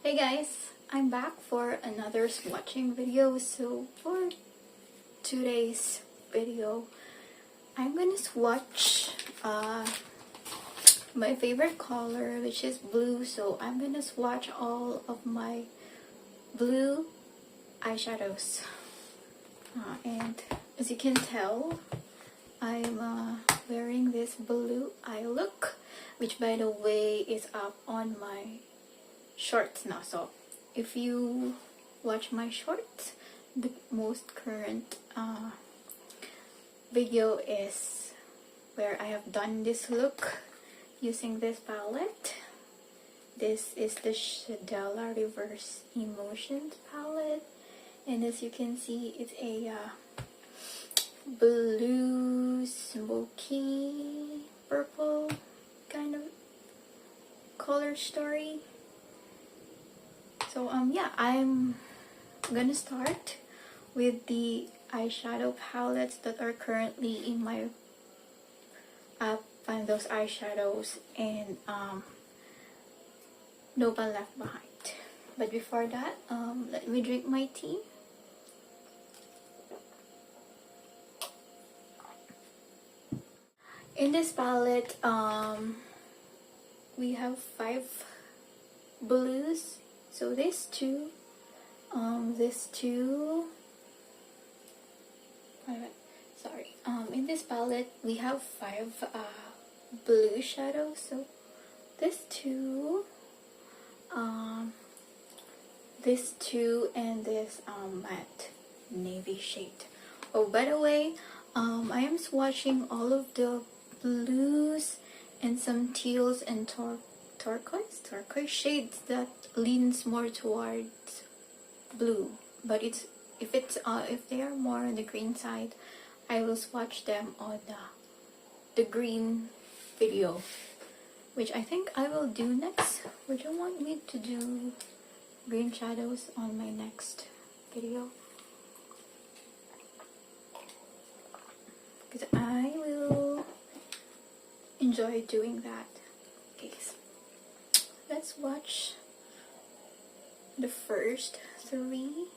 Hey guys, I'm back for another swatching video. So for today's video, I'm gonna swatch my favorite color, which is blue. So I'm gonna swatch all of my blue eyeshadows. And as you can tell, I'm wearing this blue eye look, which by the way is up on my shorts now. So if you watch my shorts, the most current video is where I have done this look using this palette. This is the Shedella Reverse Emotions palette, and as you can see, it's a blue smoky purple kind of color story. So yeah, I'm gonna start with the eyeshadow palettes that are currently in my app, and those eyeshadows, and no one left behind. But before that, let me drink my tea. In this palette, we have 5 blues. So these two, in this palette we have 5 blue shadows. So this two, and this matte navy shade. Oh, by the way, I am swatching all of the blues and some teals and turquoise shades that leans more towards blue. But if they are more on the green side, I will swatch them on the green video, which I think I will do next. Would you want me to do green shadows on my next video? Because I will enjoy doing that. Okay, so let's watch the first 3.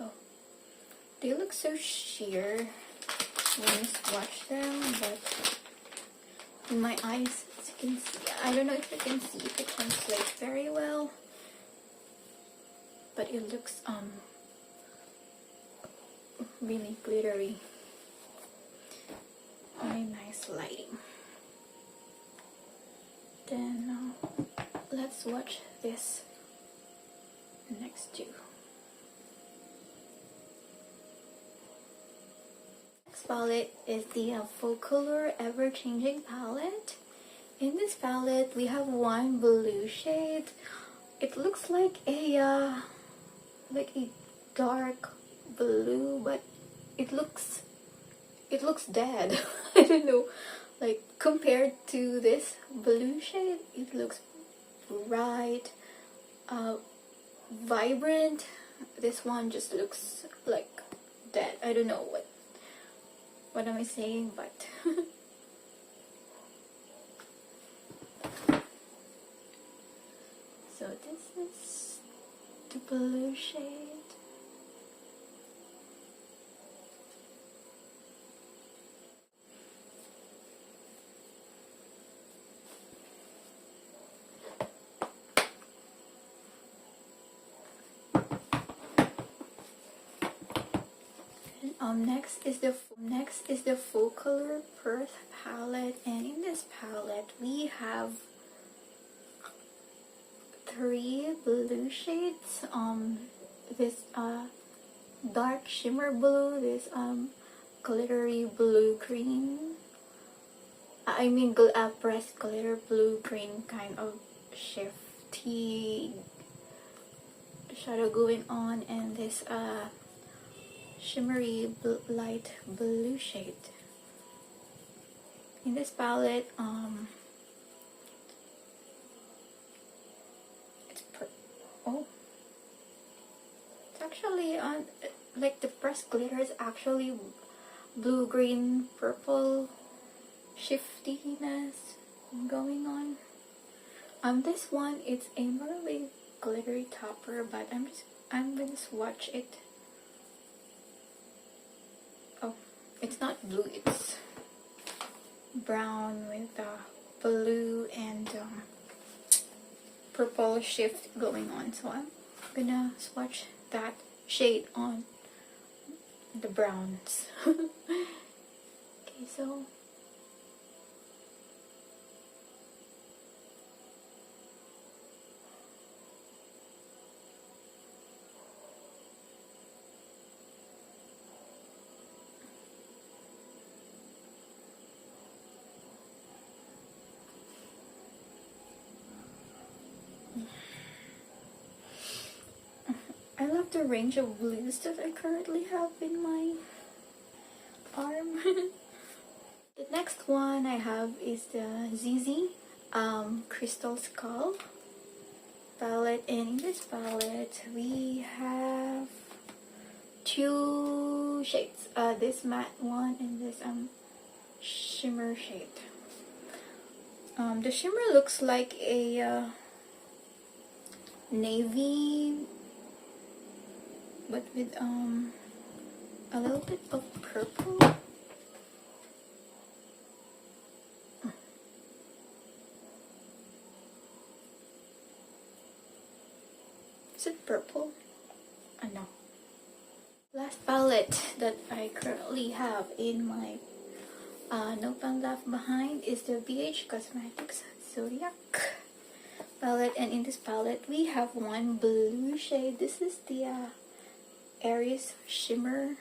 Oh, they look so sheer when you swatch them, but in my eyes, as you can see, I don't know if you can see if it translates very well, but it looks really glittery. Very nice lighting. Then let's watch this next two. Next palette is the Focallure Everchanging palette. In this palette, we have 1 blue shade. It looks like a dark blue, but it looks dead. I don't know, like compared to this blue shade, it looks bright, vibrant. This one just looks like dead. I don't know what am I saying, but so this is the blue shade. Next is the Focallure Perth palette, and in this palette we have 3 blue shades. This dark shimmer blue, this glittery blue green. I mean pressed glitter blue green kind of shifty shadow going on, and this shimmery light blue shade. In this palette, it's actually on like the pressed glitter is actually blue, green, purple shiftiness going on. This one it's a more like glittery topper, but I'm gonna swatch it. Oh, it's not blue, it's brown with blue and purple shift going on. So I'm gonna swatch that shade on the browns. Okay, so I love the range of blues that I currently have in my arm. The next one I have is the Zeesea Crystal Skull palette, and in this palette we have two shades, this matte one and this shimmer shade. The shimmer looks like a navy, but with a little bit of purple. Is it purple? No. Last palette that I currently have in my No Pang Left Behind is the BH Cosmetics Zodiac palette, and in this palette we have one blue shade. This is the Aries Shimmer.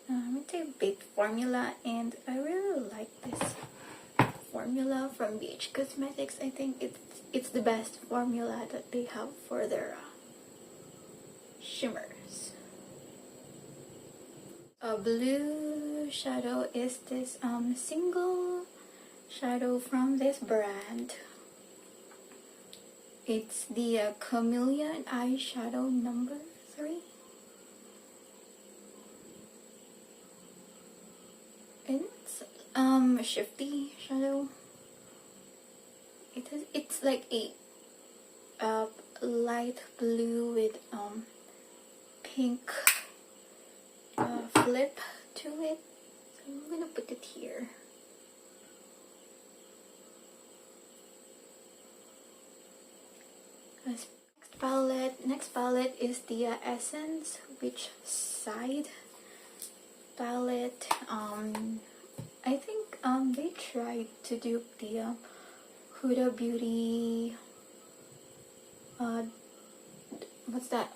It's a baked formula, and I really like this formula from BH Cosmetics. I think it's the best formula that they have for their shimmers. A blue shadow is this single shadow from this brand. It's the Chameleon Eyeshadow number 3. And it's a shifty shadow. It's like a light blue with pink flip to it. So I'm gonna put it here. Next palette is the Essence Witch Side palette. I think they tried to dupe the Huda Beauty what's that,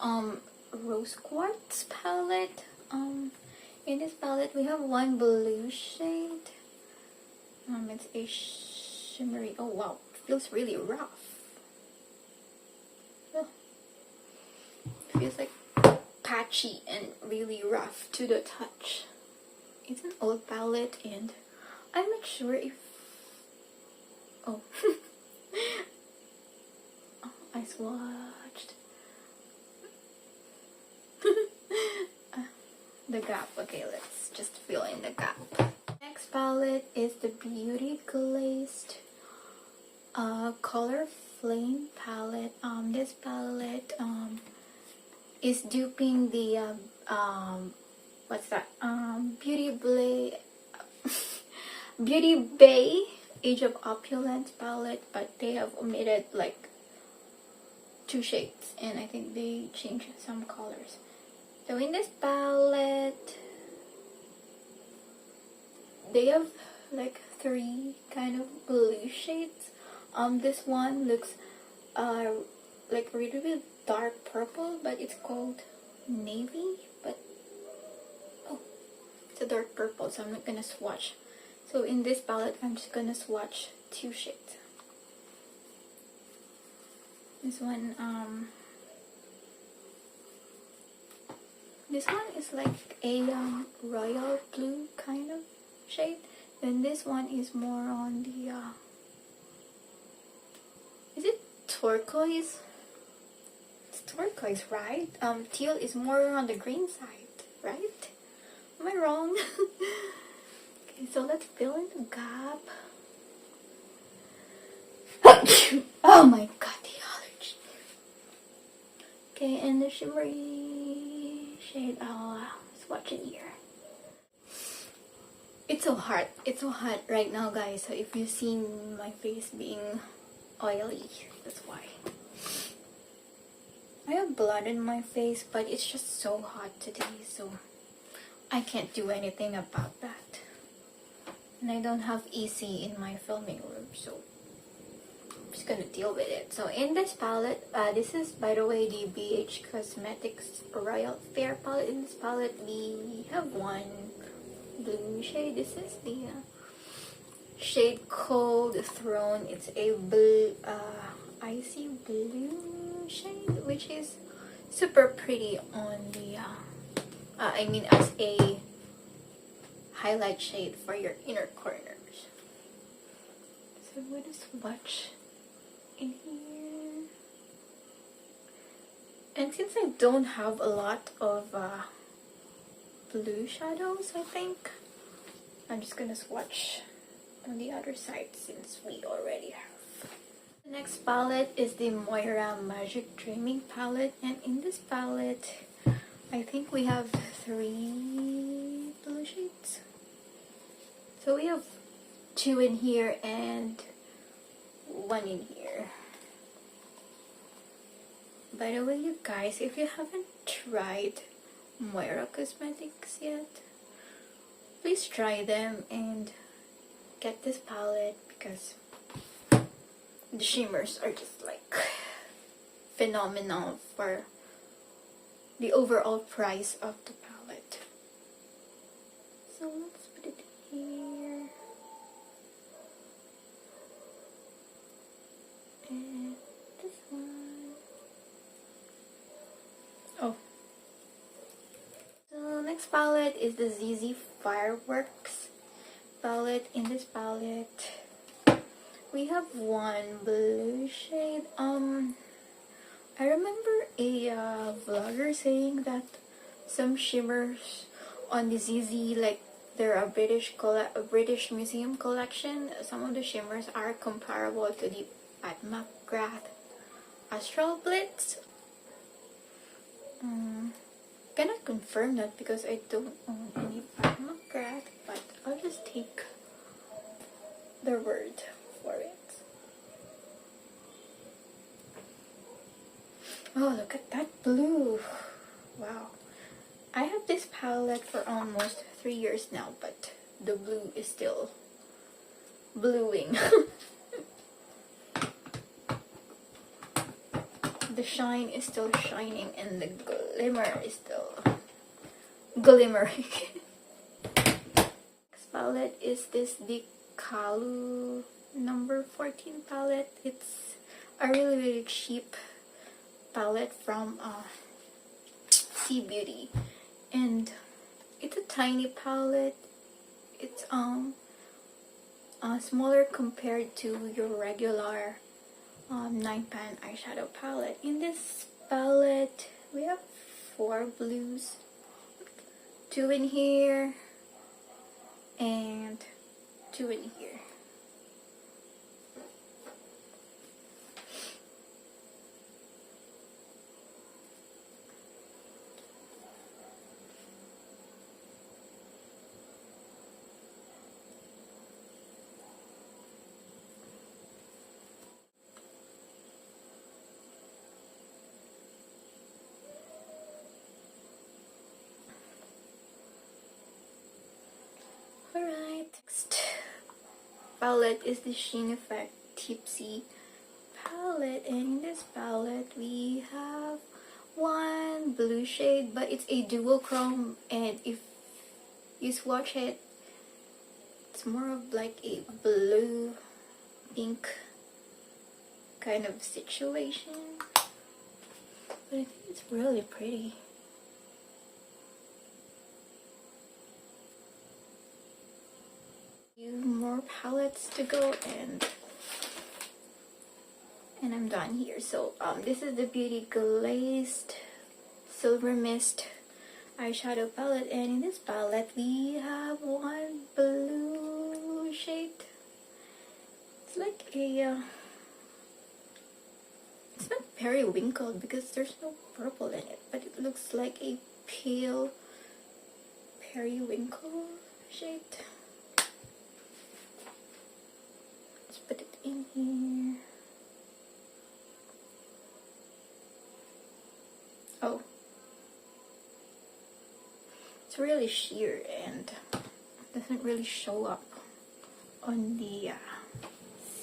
Rose Quartz palette. In this palette we have one blue shade. It's a shimmery, oh wow, it feels really rough. Feels like patchy and really rough to the touch. It's an old palette, and I'm not sure if oh I swatched the gap. Okay, let's just fill in the gap. Next palette is the Beauty Glazed Color Flame palette. This palette is duping the what's that, Beauty Bay Age of Opulence palette, but they have omitted like 2 shades, and I think they changed some colors. So in this palette they have like 3 kind of blue shades. This one looks like really dark purple, but it's called navy, but oh, it's a dark purple, so I'm not gonna swatch. So in this palette I'm just gonna swatch 2 shades. This one is like a royal blue kind of shade. Then this one is more on the is it turquoise? It's turquoise, right? Teal is more on the green side, right? Am I wrong? Okay, so let's fill in the gap. Oh my god, the allergy. Okay, and the shimmery shade, swatching here. It's so hot. It's so hot right now, guys. So if you've seen my face being oily, that's why. I have blood in my face, but it's just so hot today, so I can't do anything about that. And I don't have AC in my filming room, so I'm just gonna deal with it. So in this palette, this is, by the way, the BH Cosmetics Royal Fair palette. In this palette, we have one blue shade. This is the shade Cold Throne. It's a blue, icy blue shade, which is super pretty on the, as a highlight shade for your inner corners. So I'm gonna swatch in here. And since I don't have a lot of blue shadows, I think I'm just gonna swatch on the other side since we already have. The next palette is the Moira Magic Dreaming palette, and in this palette I think we have 3 blue shades. So we have 2 in here and 1 in here. By the way, you guys, if you haven't tried Moira Cosmetics yet, please try them and get this palette because the shimmers are just like phenomenal for the overall price of the palette. So let's put it here. And this one. Oh. So next palette is the Zeesea Fireworks palette. In this palette, we have 1 blue shade. I remember a vlogger saying that some shimmers on the Zeesea, like they're a British museum collection. Some of the shimmers are comparable to the Pat McGrath Astral Blitz. Cannot confirm that because I don't own any Pat McGrath, but I'll just take their word for it. Oh, look at that blue. Wow. I have this palette for almost 3 years now, but the blue is still bluing. The shine is still shining and the glimmer is still glimmering. Next palette is this Dikalu No. 14 palette. It's a really cheap palette from Sea Beauty, and it's a tiny palette. It's smaller compared to your regular 9-pan eyeshadow palette. In this palette we have 4 blues, 2 in here and 2 in here. Alright, next palette is the Sheen Effect Tipsy palette, and in this palette we have 1 blue shade, but it's a duochrome, and if you swatch it, it's more of like a blue pink kind of situation, but I think it's really pretty. Few more palettes to go, and and I'm done here. So this is the Beauty Glazed Silver Mist eyeshadow palette, and in this palette we have one blue shade. It's like a it's not periwinkled because there's no purple in it, but it looks like a pale periwinkle shade. Let's put it in here. Oh, it's really sheer and doesn't really show up on the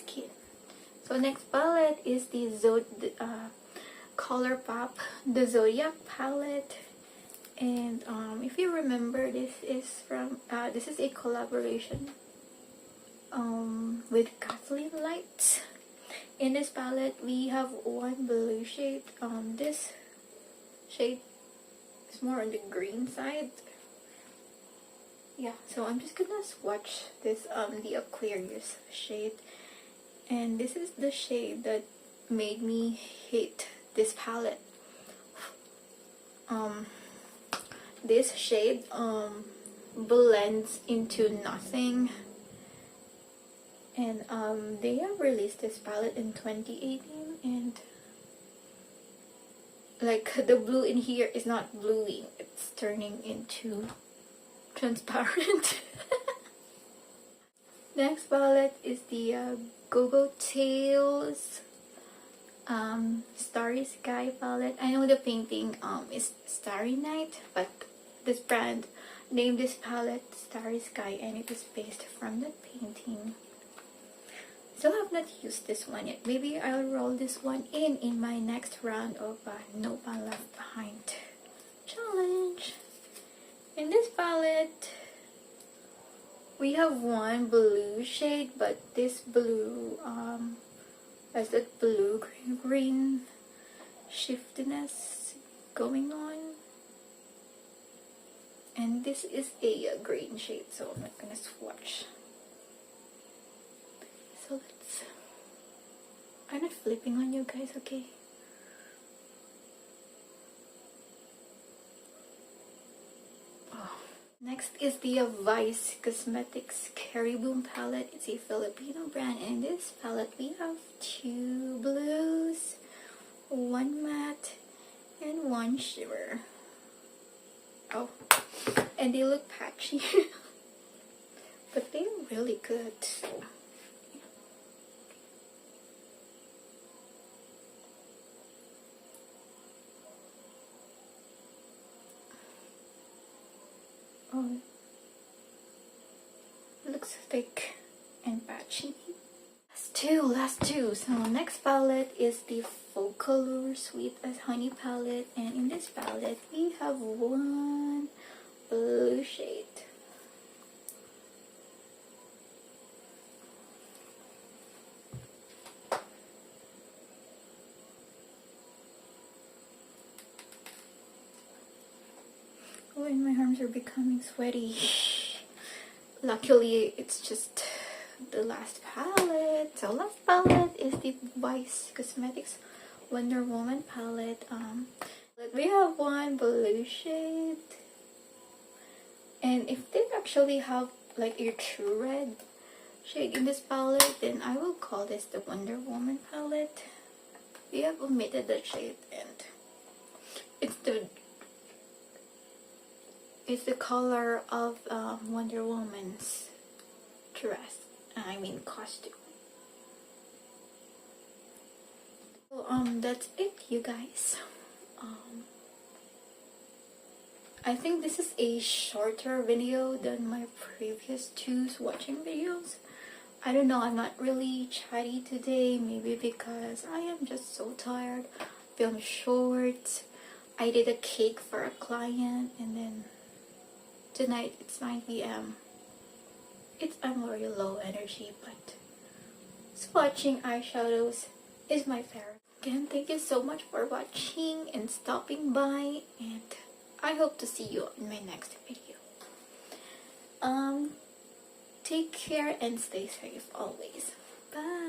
skin. So next palette is the Colourpop, the Zodiac palette, and if you remember, this is a collaboration with Kathleen Lights. In this palette, we have one blue shade. This shade is more on the green side. Yeah, so I'm just gonna swatch this the Aquarius shade, and this is the shade that made me hate this palette. This shade blends into nothing, and they have released this palette in 2018, and like the blue in here is not bluing, it's turning into transparent. Next palette is the Gogo Tails Starry Sky palette. I know the painting is Starry Night, but this brand named this palette Starry Sky, and it is based from the painting. Still have not used this one yet. Maybe I'll roll this one in my next round of No One Left Behind challenge. In this palette, we have one blue shade, but this blue has that blue green shiftiness going on, and this is a green shade, so I'm not gonna swatch. So I'm not flipping on you guys, okay? Next is the Vice Cosmetics Caribou palette. It's a Filipino brand, and in this palette we have two blues, one matte, and one shimmer. Oh, and they look patchy, but they're really good. So oh, it looks thick and patchy. Last two. So next palette is the Focallure Sweet as Honey palette, and in this palette we have one blue shade. Oh, and my arms are becoming sweaty. Luckily, it's just the last palette. So last palette is the Vice Cosmetics Wonder Woman palette. We have one blue shade, and if they actually have like a true red shade in this palette, then I will call this the Wonder Woman palette. We have omitted the shade, and it's the color of Wonder Woman's dress. I mean costume. So that's it, you guys. I think this is a shorter video than my previous two swatching videos. I don't know, I'm not really chatty today, maybe because I am just so tired. Film short. I did a cake for a client, and then tonight it's 9 p.m. I'm very low energy, but swatching eyeshadows is my favorite. Again, thank you so much for watching and stopping by, and I hope to see you in my next video. Take care and stay safe always. Bye.